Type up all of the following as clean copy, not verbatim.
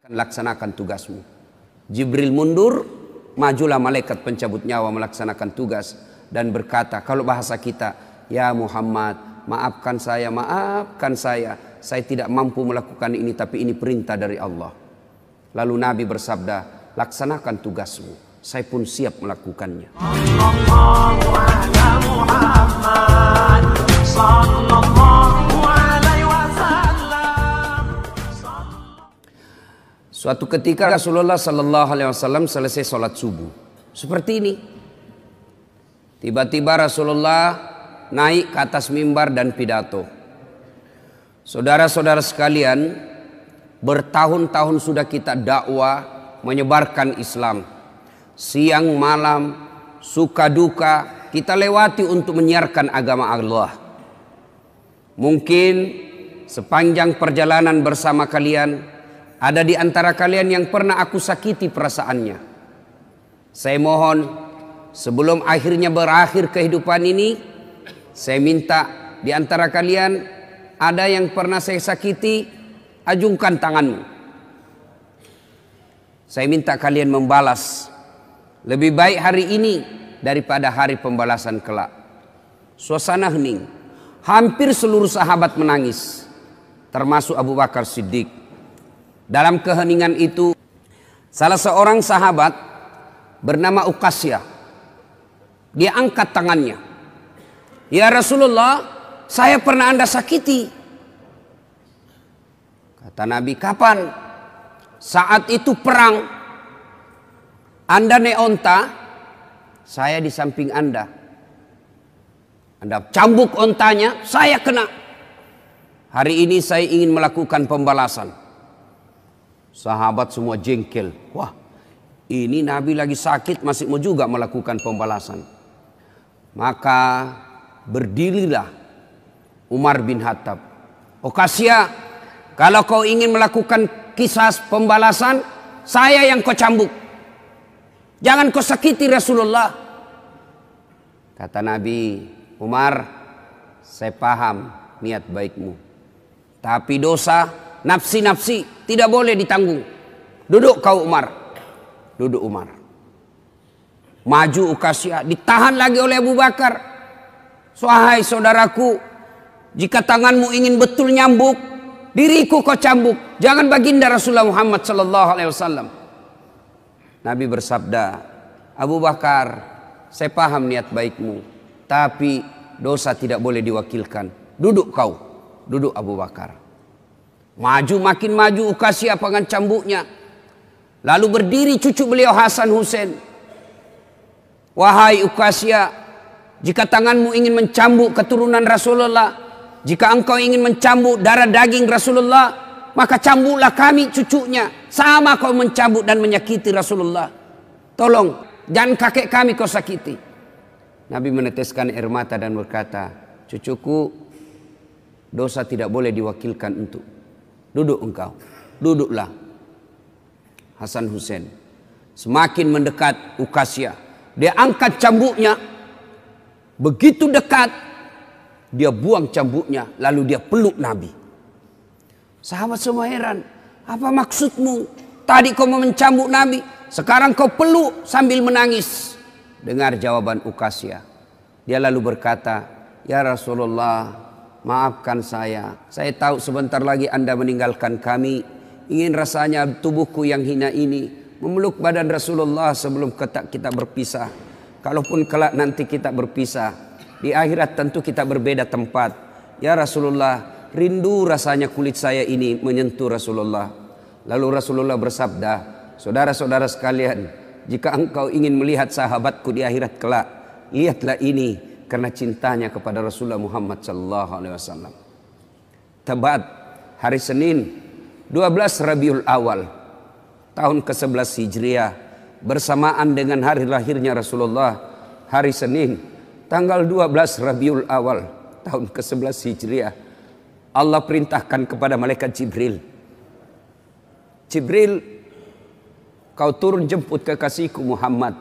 Laksanakan tugasmu. Jibril mundur, majulah malaikat pencabut nyawa melaksanakan tugas dan berkata, kalau bahasa kita, ya Muhammad, maafkan saya, saya tidak mampu melakukan ini, tapi ini perintah dari Allah. Lalu Nabi bersabda, laksanakan tugasmu, saya pun siap melakukannya. Suatu ketika Rasulullah Sallallahu Alaihi Wasallam selesai sholat subuh seperti ini. Tiba-tiba Rasulullah naik ke atas mimbar dan pidato. Saudara-saudara sekalian, bertahun-tahun sudah kita dakwah menyebarkan Islam. Siang malam, suka duka kita lewati untuk menyiarkan agama Allah. Mungkin sepanjang perjalanan bersama kalian, ada di antara kalian yang pernah aku sakiti perasaannya. Saya mohon, sebelum akhirnya berakhir kehidupan ini, saya minta di antara kalian ada yang pernah saya sakiti, ajungkan tanganmu. Saya minta kalian membalas. Lebih baik hari ini daripada hari pembalasan kelak. Suasana hening. Hampir seluruh sahabat menangis, termasuk Abu Bakar Siddiq. Dalam keheningan itu, salah seorang sahabat bernama Uqasyah, dia angkat tangannya. Ya Rasulullah, saya pernah Anda sakiti. Kata Nabi, kapan? Saat itu perang. Anda naik onta, saya di samping Anda. Anda cambuk ontanya, saya kena. Hari ini saya ingin melakukan pembalasan. Sahabat semua jengkel. Wah, ini Nabi lagi sakit masih mau juga melakukan pembalasan. Maka berdirilah Umar bin Khattab. Uqasyah, kalau kau ingin melakukan kisah pembalasan, saya yang kau cambuk. Jangan kau sakiti Rasulullah. Kata Nabi, Umar, saya paham niat baikmu. Tapi dosa, nafsi-nafsi tidak boleh ditanggung. Duduk kau Umar. Duduk Umar. Maju Uqasyah, ditahan lagi oleh Abu Bakar. Wahai saudaraku, jika tanganmu ingin betul nyambuk, diriku kau cambuk. Jangan baginda Rasulullah Muhammad sallallahu alaihi wasallam. Nabi bersabda, Abu Bakar, saya paham niat baikmu, tapi dosa tidak boleh diwakilkan. Duduk kau. Duduk Abu Bakar. Maju makin maju Uqasyah dengan cambuknya. Lalu berdiri cucu beliau Hasan Husain. Wahai Uqasyah, jika tanganmu ingin mencambuk keturunan Rasulullah, jika engkau ingin mencambuk darah daging Rasulullah, maka cambuklah kami cucunya. Sama kau mencambuk dan menyakiti Rasulullah. Tolong, jangan kakek kami kau sakiti. Nabi meneteskan air mata dan berkata, cucuku, dosa tidak boleh diwakilkan untuk. Duduk engkau, duduklah. Hasan Husain semakin mendekat Uqasyah. Dia angkat cambuknya. Begitu dekat, dia buang cambuknya, lalu dia peluk Nabi. Sahabat semua heran, apa maksudmu? Tadi kau mau mencambuk Nabi, sekarang kau peluk sambil menangis. Dengar jawaban Uqasyah. Dia lalu berkata, ya Rasulullah, maafkan saya. Saya tahu sebentar lagi Anda meninggalkan kami. Ingin rasanya tubuhku yang hina ini memeluk badan Rasulullah sebelum kita berpisah. Kalaupun kelak nanti kita berpisah, di akhirat tentu kita berbeda tempat. Ya Rasulullah, rindu rasanya kulit saya ini menyentuh Rasulullah. Lalu Rasulullah bersabda, saudara-saudara sekalian, jika engkau ingin melihat sahabatku di akhirat kelak, lihatlah ini, karena cintanya kepada Rasulullah Muhammad sallallahu alaihi wasallam. Tepat hari Senin 12 Rabiul Awal tahun ke-11 Hijriah, bersamaan dengan hari lahirnya Rasulullah, hari Senin tanggal 12 Rabiul Awal tahun ke-11 Hijriah, Allah perintahkan kepada malaikat Jibril, Jibril, kau turun jemput kekasihku Muhammad,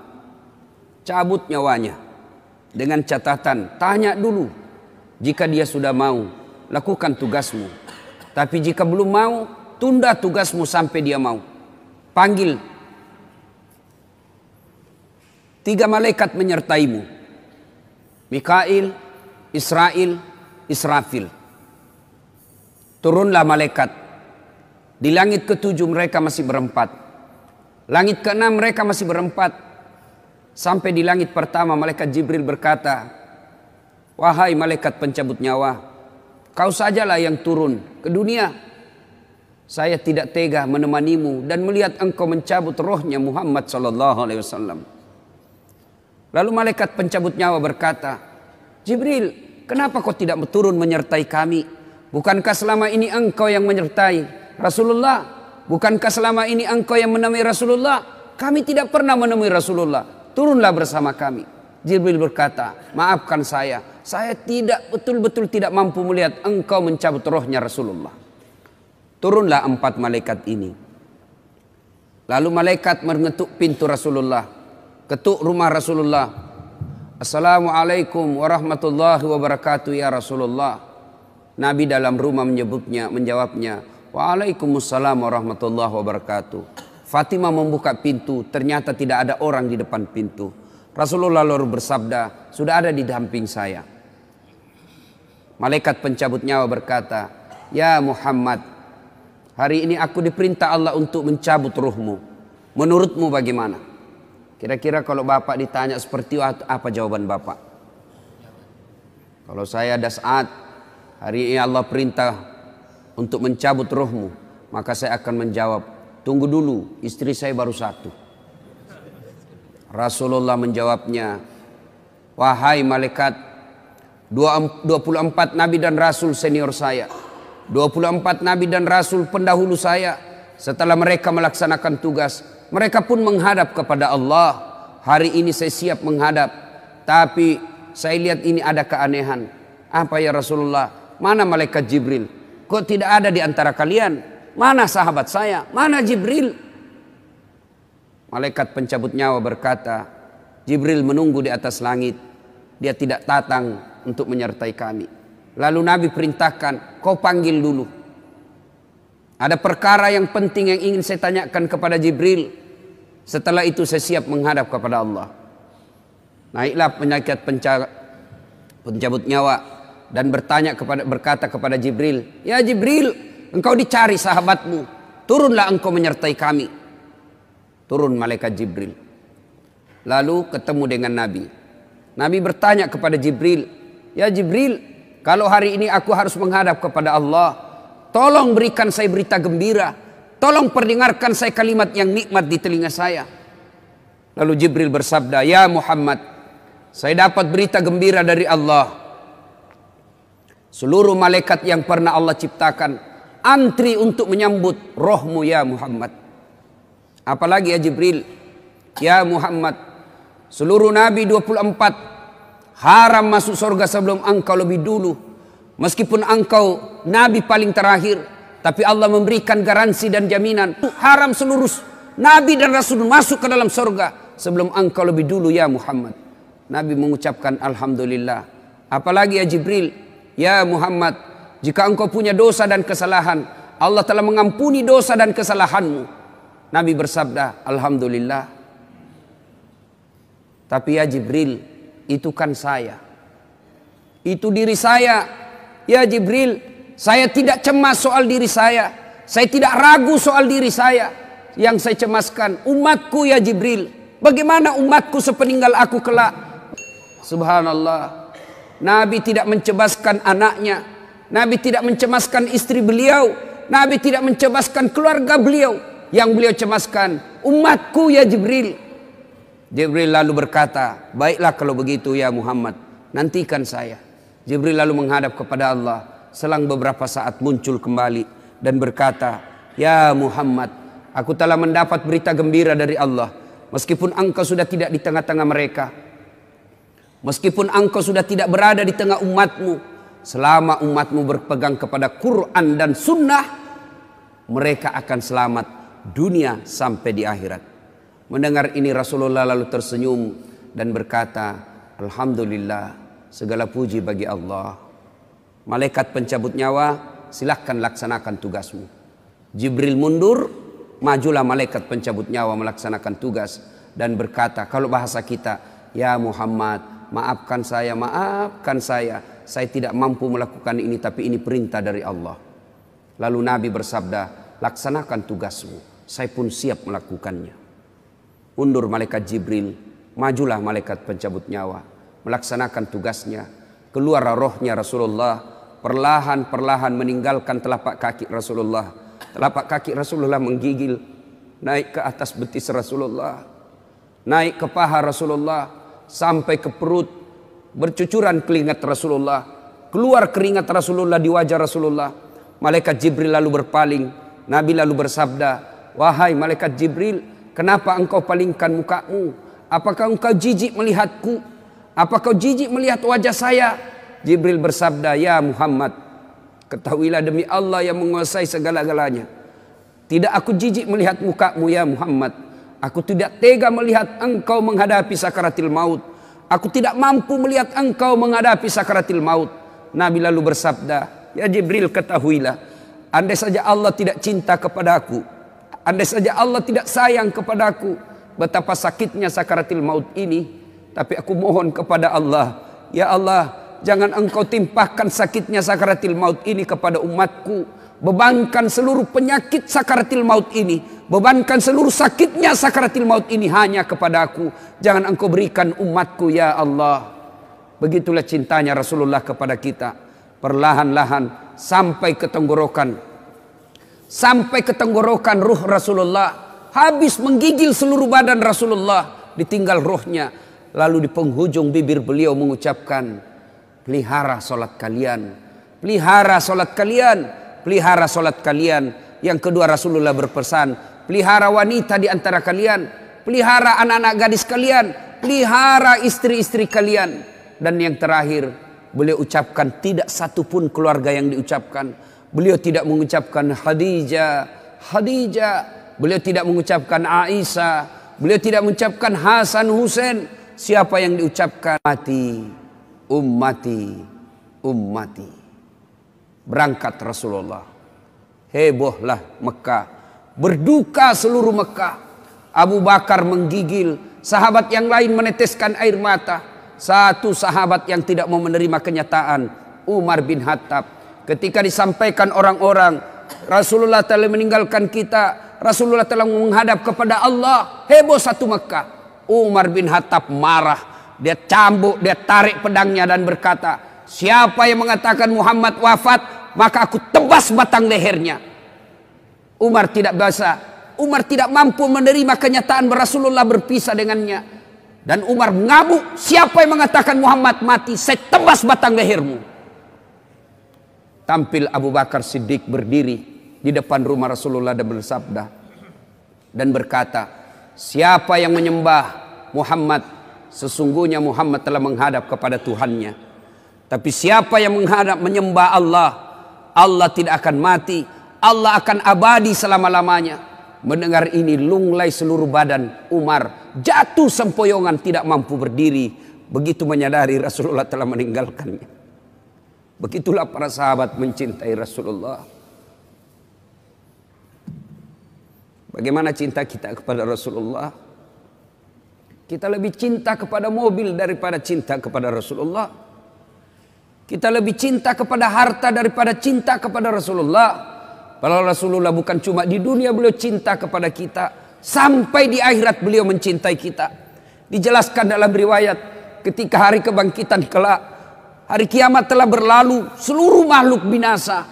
cabut nyawanya. Dengan catatan, tanya dulu. Jika dia sudah mau, lakukan tugasmu. Tapi jika belum mau, tunda tugasmu sampai dia mau. panggil 3 malaikat menyertaimu. Mikail, Israel, Israfil. Turunlah malaikat. Di langit ke-7 mereka masih berempat. Langit ke-6 mereka masih berempat. Sampai di langit pertama malaikat Jibril berkata, "Wahai malaikat pencabut nyawa, kau sajalah yang turun ke dunia. Saya tidak tega menemanimu dan melihat engkau mencabut rohnya Muhammad sallallahu alaihi wasallam." Lalu malaikat pencabut nyawa berkata, "Jibril, kenapa kau tidak turun menyertai kami? Bukankah selama ini engkau yang menyertai Rasulullah? Bukankah selama ini engkau yang menemui Rasulullah? Kami tidak pernah menemui Rasulullah. Turunlah bersama kami." Jibril berkata, "Maafkan saya tidak betul-betul tidak mampu melihat engkau mencabut rohnya Rasulullah." Turunlah 4 malaikat ini. Lalu malaikat mengetuk pintu Rasulullah, ketuk rumah Rasulullah. "Assalamualaikum warahmatullahi wabarakatuh ya Rasulullah." Nabi dalam rumah menjawabnya, "Waalaikumsalam warahmatullahi wabarakatuh." Fatimah membuka pintu, ternyata tidak ada orang di depan pintu. Rasulullah lalu bersabda, "Sudah ada di samping saya." Malaikat pencabut nyawa berkata, "Ya Muhammad, hari ini aku diperintah Allah untuk mencabut ruhmu. Menurutmu bagaimana?" Kira-kira kalau Bapak ditanya seperti itu, apa jawaban Bapak? Kalau saya ada saat hari ini Allah perintah untuk mencabut ruhmu, maka saya akan menjawab, "Tunggu dulu, istri saya baru 1. Rasulullah menjawabnya, "Wahai malaikat, 24 nabi dan rasul senior saya, 24 nabi dan rasul pendahulu saya, setelah mereka melaksanakan tugas, mereka pun menghadap kepada Allah. Hari ini saya siap menghadap, tapi saya lihat ini ada keanehan." "Apa ya Rasulullah? Mana malaikat Jibril? Kok tidak ada di antara kalian? Mana sahabat saya? Mana Jibril?" Malaikat pencabut nyawa berkata, "Jibril menunggu di atas langit. Dia tidak datang untuk menyertai kami." Lalu Nabi perintahkan, "Kau panggil dulu. Ada perkara yang penting yang ingin saya tanyakan kepada Jibril. Setelah itu saya siap menghadap kepada Allah." Naiklah malaikat pencabut nyawa dan berkata kepada Jibril, "Ya Jibril, engkau dicari sahabatmu. Turunlah engkau menyertai kami." Turun malaikat Jibril. Lalu ketemu dengan Nabi. Nabi bertanya kepada Jibril, "Ya Jibril, kalau hari ini aku harus menghadap kepada Allah, tolong berikan saya berita gembira. Tolong perdengarkan saya kalimat yang nikmat di telinga saya." Lalu Jibril bersabda, "Ya Muhammad, saya dapat berita gembira dari Allah. Seluruh malaikat yang pernah Allah ciptakan antri untuk menyambut rohmu ya Muhammad. Apalagi ya Jibril, ya Muhammad, seluruh Nabi 24 haram masuk surga sebelum engkau lebih dulu. Meskipun engkau Nabi paling terakhir, tapi Allah memberikan garansi dan jaminan. Haram seluruh Nabi dan Rasul masuk ke dalam surga sebelum engkau lebih dulu ya Muhammad." Nabi mengucapkan Alhamdulillah. "Apalagi ya Jibril, ya Muhammad, jika engkau punya dosa dan kesalahan, Allah telah mengampuni dosa dan kesalahanmu." Nabi bersabda, "Alhamdulillah." "Tapi ya Jibril, itu kan saya. Itu diri saya. Ya Jibril, saya tidak cemas soal diri saya. Saya tidak ragu soal diri saya. Yang saya cemaskan umatku ya Jibril. Bagaimana umatku sepeninggal aku kelak?" Subhanallah. Nabi tidak mencemaskan anaknya. Nabi tidak mencemaskan istri beliau. Nabi tidak mencemaskan keluarga beliau. Yang beliau cemaskan umatku ya Jibril. Jibril lalu berkata, "Baiklah kalau begitu ya Muhammad, nantikan saya." Jibril lalu menghadap kepada Allah. Selang beberapa saat muncul kembali dan berkata, "Ya Muhammad, aku telah mendapat berita gembira dari Allah. Meskipun engkau sudah tidak di tengah-tengah mereka, meskipun engkau sudah tidak berada di tengah umatmu, selama umatmu berpegang kepada Quran dan Sunnah, mereka akan selamat dunia sampai di akhirat." Mendengar ini Rasulullah lalu tersenyum dan berkata, "Alhamdulillah, segala puji bagi Allah." Malaikat pencabut nyawa, silahkan laksanakan tugasmu. Jibril mundur, majulah malaikat pencabut nyawa melaksanakan tugas dan berkata, kalau bahasa kita, ya Muhammad, maafkan saya tidak mampu melakukan ini, tapi ini perintah dari Allah. Lalu Nabi bersabda, laksanakan tugasmu, saya pun siap melakukannya. Undur malaikat Jibril, majulah malaikat pencabut nyawa melaksanakan tugasnya. Keluar rohnya Rasulullah, perlahan-perlahan meninggalkan telapak kaki Rasulullah. Telapak kaki Rasulullah menggigil naik ke atas betis Rasulullah, naik ke paha Rasulullah, sampai ke perut. Bercucuran keringat Rasulullah, keluar keringat Rasulullah di wajah Rasulullah. Malaikat Jibril lalu berpaling. Nabi lalu bersabda, wahai malaikat Jibril, kenapa engkau palingkan mukamu? Apakah engkau jijik melihatku? Apakah kau jijik melihat wajah saya? Jibril bersabda, ya Muhammad, ketahuilah demi Allah yang menguasai segala-galanya, tidak aku jijik melihat mukamu ya Muhammad. Aku tidak tega melihat engkau menghadapi sakaratil maut. Aku tidak mampu melihat engkau menghadapi sakaratil maut. Nabi lalu bersabda, ya Jibril, ketahuilah, andai saja Allah tidak cinta kepadaku, andai saja Allah tidak sayang kepadaku, betapa sakitnya sakaratil maut ini. Tapi aku mohon kepada Allah, ya Allah, jangan engkau timpahkan sakitnya sakaratil maut ini kepada umatku. Bebankan seluruh penyakit sakaratil maut ini, bebankan seluruh sakitnya sakaratil maut ini hanya kepada aku. Jangan engkau berikan umatku ya Allah. Begitulah cintanya Rasulullah kepada kita. Perlahan-lahan sampai ke tenggorokan. Sampai ke tenggorokan ruh Rasulullah. Habis menggigil seluruh badan Rasulullah, ditinggal ruhnya. Lalu di penghujung bibir beliau mengucapkan, pelihara solat kalian, pelihara solat kalian, pelihara solat kalian. Yang kedua Rasulullah berpesan, pelihara wanita di antara kalian, pelihara anak-anak gadis kalian, pelihara istri-istri kalian. Dan yang terakhir beliau ucapkan, tidak satu pun keluarga yang diucapkan. Beliau tidak mengucapkan Khadijah, Khadijah. Beliau tidak mengucapkan Aisyah. Beliau tidak mengucapkan Hasan, Husain. Siapa yang diucapkan? Ummati, ummati, ummati. Berangkat Rasulullah. Hebohlah Mekah. Berduka seluruh Mekah. Abu Bakar menggigil. Sahabat yang lain meneteskan air mata. Satu sahabat yang tidak mau menerima kenyataan, Umar bin Khattab. Ketika disampaikan orang-orang, Rasulullah telah meninggalkan kita, Rasulullah telah menghadap kepada Allah, heboh satu Mekah. Umar bin Khattab marah. Dia cambuk, dia tarik pedangnya dan berkata, siapa yang mengatakan Muhammad wafat, maka aku tebas batang lehernya. Umar tidak bisa, Umar tidak mampu menerima kenyataan Rasulullah berpisah dengannya. Dan Umar mengamuk, siapa yang mengatakan Muhammad mati, saya tebas batang lehermu. Tampil Abu Bakar Siddiq berdiri di depan rumah Rasulullah dan bersabda dan berkata, siapa yang menyembah Muhammad, sesungguhnya Muhammad telah menghadap kepada Tuhannya. Tapi siapa yang menyembah Allah, Allah tidak akan mati, Allah akan abadi selama-lamanya. Mendengar ini lunglai seluruh badan Umar, jatuh sempoyongan tidak mampu berdiri. Begitu menyadari Rasulullah telah meninggalkannya. Begitulah para sahabat mencintai Rasulullah. Bagaimana cinta kita kepada Rasulullah? Kita lebih cinta kepada mobil daripada cinta kepada Rasulullah. Kita lebih cinta kepada harta daripada cinta kepada Rasulullah. Kalau Rasulullah bukan cuma di dunia beliau cinta kepada kita, sampai di akhirat beliau mencintai kita. Dijelaskan dalam riwayat, ketika hari kebangkitan kelak, hari kiamat telah berlalu, seluruh makhluk binasa.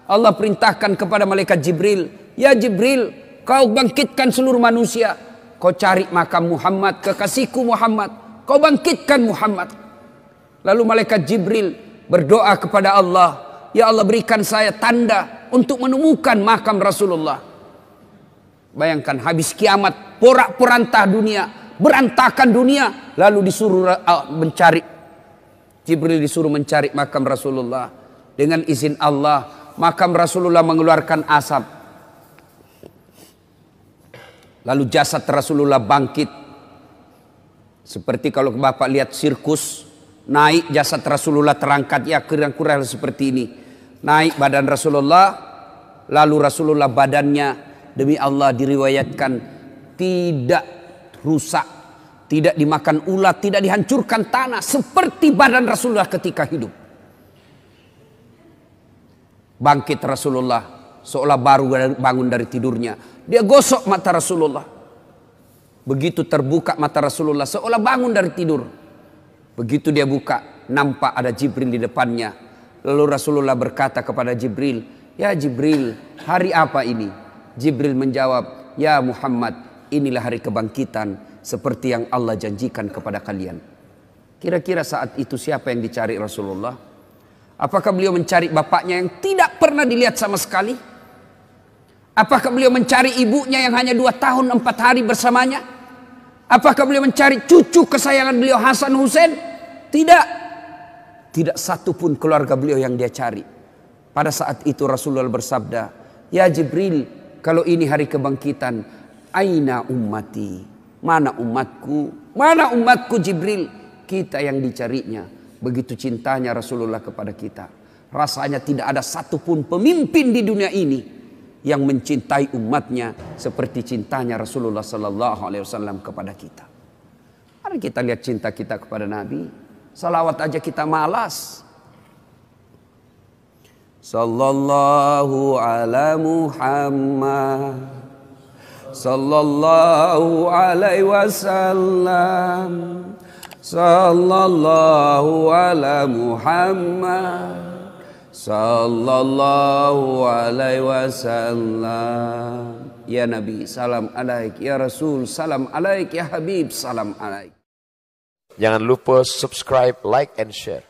Allah perintahkan kepada malaikat Jibril, ya Jibril, kau bangkitkan seluruh manusia. Kau cari makam Muhammad, kekasihku Muhammad. Kau bangkitkan Muhammad. Lalu malaikat Jibril berdoa kepada Allah, ya Allah berikan saya tanda untuk menemukan makam Rasulullah. Bayangkan habis kiamat, porak-porantah dunia, berantakan dunia. Lalu disuruh mencari, Jibril disuruh mencari makam Rasulullah. Dengan izin Allah, makam Rasulullah mengeluarkan asap. Lalu jasad Rasulullah bangkit. Seperti kalau Bapak lihat sirkus, naik jasad Rasulullah terangkat, ya kurang-kurang seperti ini. Naik badan Rasulullah, lalu Rasulullah badannya demi Allah diriwayatkan tidak rusak, tidak dimakan ulat, tidak dihancurkan tanah seperti badan Rasulullah ketika hidup. Bangkit Rasulullah seolah baru bangun dari tidurnya. Dia gosok mata Rasulullah. Begitu terbuka mata Rasulullah seolah bangun dari tidur. Begitu dia buka, nampak ada Jibril di depannya. Lalu Rasulullah berkata kepada Jibril, "Ya Jibril, hari apa ini?" Jibril menjawab, "Ya Muhammad, inilah hari kebangkitan seperti yang Allah janjikan kepada kalian." Kira-kira saat itu siapa yang dicari Rasulullah? Apakah beliau mencari bapaknya yang tidak pernah dilihat sama sekali? Apakah beliau mencari ibunya yang hanya 2 tahun 4 hari bersamanya? Apakah beliau mencari cucu kesayangan beliau Hasan Hussein? Tidak. Tidak satu pun keluarga beliau yang dia cari. Pada saat itu Rasulullah bersabda, "Ya Jibril, kalau ini hari kebangkitan, aina ummati? Mana umatku? Mana umatku Jibril?" Kita yang dicarinya. Begitu cintanya Rasulullah kepada kita. Rasanya tidak ada satupun pemimpin di dunia ini yang mencintai umatnya seperti cintanya Rasulullah sallallahu alaihi wasallam kepada kita. Mari kita lihat cinta kita kepada Nabi. Salawat aja kita malas. Sallallahu ala Muhammad, sallallahu alaihi wasallam, sallallahu ala Muhammad, sallallahu alaihi wasallam. Ya Nabi, salam alaik. Ya Rasul, salam alaik. Ya Habib, salam alaik. Jangan lupa subscribe, like, and share.